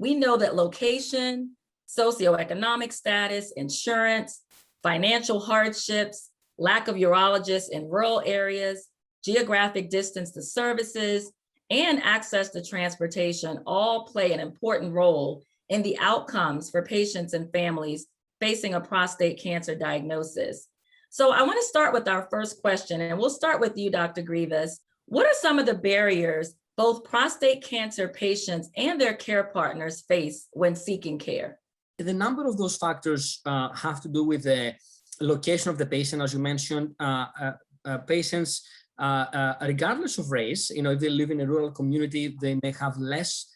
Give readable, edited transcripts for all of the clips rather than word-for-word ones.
we know that location, socioeconomic status, insurance, financial hardships, lack of urologists in rural areas, geographic distance to services, and access to transportation all play an important role in the outcomes for patients and families facing a prostate cancer diagnosis. So I want to start with our first question, and we'll start with you, Dr. Grivas. What are some of the barriers both prostate cancer patients and their care partners face when seeking care? The number of those factors have to do with the location of the patient, as you mentioned. Patients, regardless of race, if they live in a rural community, they may have less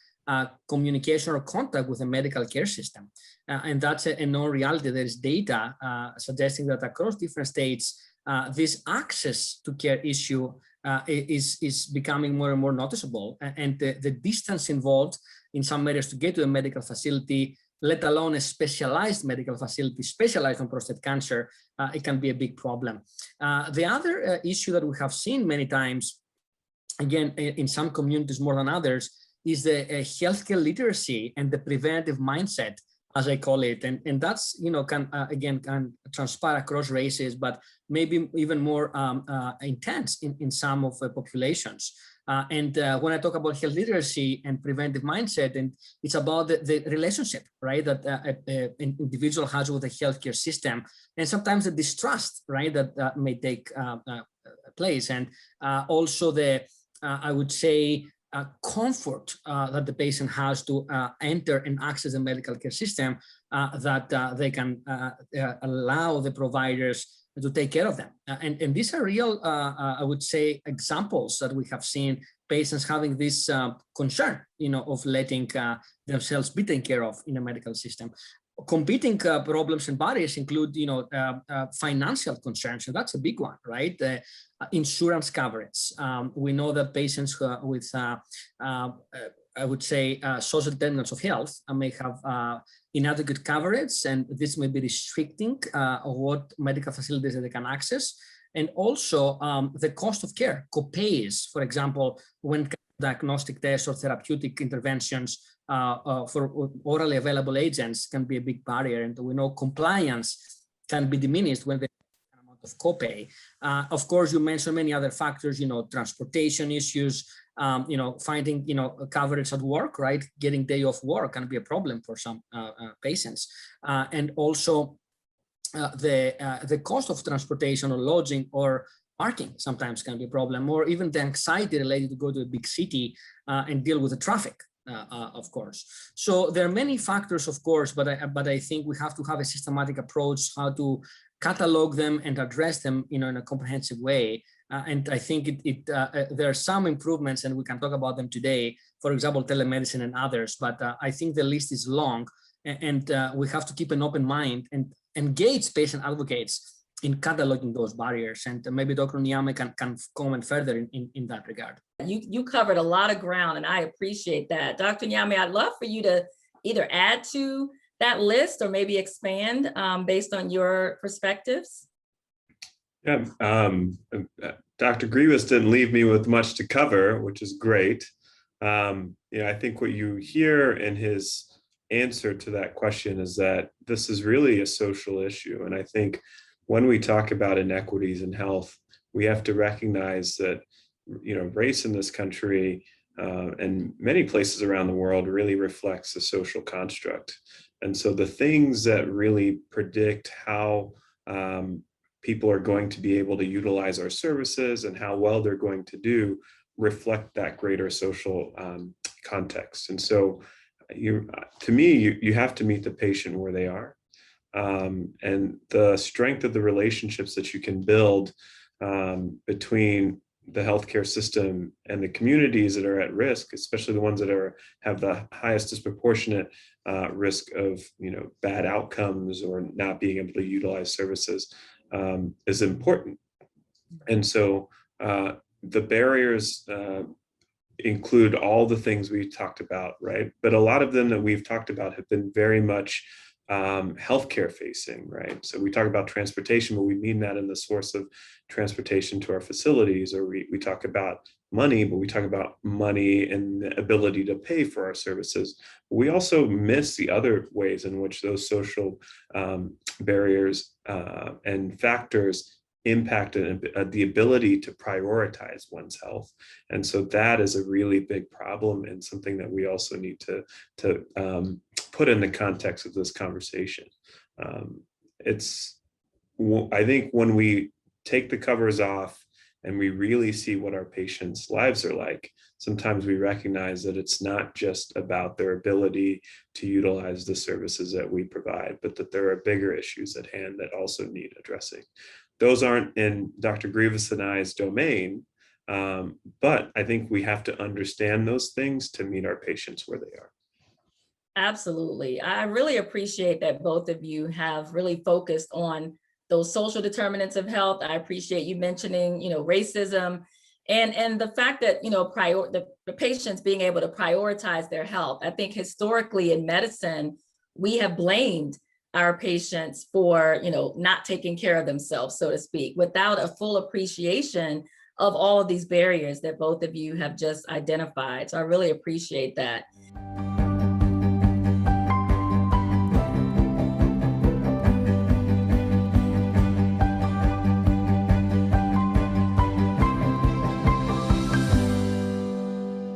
communication or contact with the medical care system. And that's a known reality. There is data suggesting that across different states, this access to care issue is becoming more and more noticeable. And the distance involved in some areas to get to a medical facility, let alone a specialized medical facility specialized on prostate cancer, it can be a big problem. The other issue that we have seen many times, again, in some communities more than others, is the healthcare literacy and the preventive mindset, as I call it. And that's, can transpire across races, but maybe even more intense in some of the populations. And when I talk about health literacy and preventive mindset, and it's about the relationship, right, that an individual has with the healthcare system, and sometimes the distrust, right, that may take place, and also the, I would say, comfort that the patient has to enter and access the medical care system, that they can allow the providers to take care of them. And these are real, I would say, examples that we have seen patients having this concern, of letting themselves be taken care of in a medical system. Competing problems and barriers include, financial concerns, and that's a big one, right? Insurance coverage. We know that patients with, I would say, social determinants of health may have inadequate coverage, and this may be restricting what medical facilities that they can access. And also the cost of care, copays, for example, when diagnostic tests or therapeutic interventions for orally available agents can be a big barrier. And we know compliance can be diminished when there's an amount of copay. Of course, you mentioned many other factors, transportation issues, finding, coverage at work, right? Getting day off work can be a problem for some patients. And also the cost of transportation or lodging or parking sometimes can be a problem, or even the anxiety related to go to a big city and deal with the traffic, of course. So there are many factors, of course, but I think we have to have a systematic approach how to catalog them and address them, in a comprehensive way. And I think there are some improvements, and we can talk about them today. For example, telemedicine and others. But I think the list is long, and we have to keep an open mind and engage patient advocates in cataloging those barriers. And maybe Dr. Nyame can comment further in that regard. You covered a lot of ground, and I appreciate that. Dr. Nyame, I'd love for you to either add to that list or maybe expand based on your perspectives. Yeah, Dr. Grivas didn't leave me with much to cover, which is great. I think what you hear in his answer to that question is that this is really a social issue. And I think when we talk about inequities in health, we have to recognize that, race in this country and many places around the world really reflects a social construct. And so the things that really predict how people are going to be able to utilize our services and how well they're going to do reflect that greater social context. And so you have to meet the patient where they are. And the strength of the relationships that you can build between the healthcare system and the communities that are at risk, especially the ones that have the highest disproportionate risk of bad outcomes or not being able to utilize services, is important. And so the barriers include all the things we talked about, right? But a lot of them that we've talked about have been very much healthcare facing, right? So we talk about transportation, but we mean that in the source of transportation to our facilities, or we talk about money, but we talk about money and the ability to pay for our services. We also miss the other ways in which those social barriers and factors impact the ability to prioritize one's health. And so that is a really big problem and something that we also need to put in the context of this conversation. I think when we take the covers off and we really see what our patients' lives are like, sometimes we recognize that it's not just about their ability to utilize the services that we provide, but that there are bigger issues at hand that also need addressing. Those aren't in Dr. Grivas and I's domain, but I think we have to understand those things to meet our patients where they are. Absolutely. I really appreciate that both of you have really focused on those social determinants of health. I appreciate you mentioning, racism and the fact that, the patients being able to prioritize their health. I think historically in medicine, we have blamed our patients for, not taking care of themselves, so to speak, without a full appreciation of all of these barriers that both of you have just identified. So I really appreciate that.